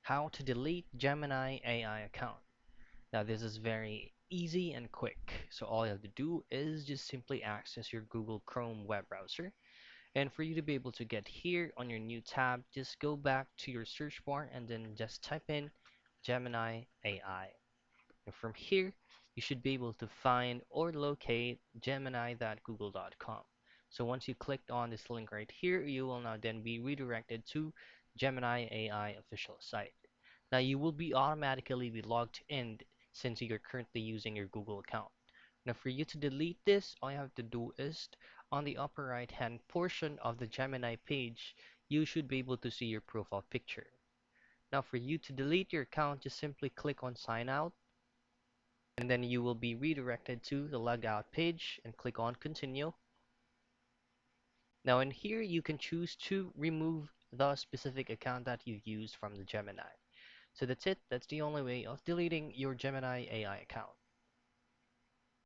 how to delete Gemini AI account. Now this is very easy and quick. So all you have to do is just simply access your Google Chrome web browser. And for you to be able to get here on your new tab, just go back to your search bar and then just type in Gemini AI. And from here, you should be able to find or locate gemini.google.com. So once you clicked on this link right here, you will now then be redirected to Gemini AI official site. Now you will be automatically be logged in since you're currently using your Google account. Now for you to delete this, all you have to do is on the upper right hand portion of the Gemini page, you should be able to see your profile picture. Now for you to delete your account, just simply click on sign out and then you will be redirected to the logout page and click on continue. Now in here you can choose to remove the specific account that you used from the Gemini. So that's it. That's the only way of deleting your Gemini AI account.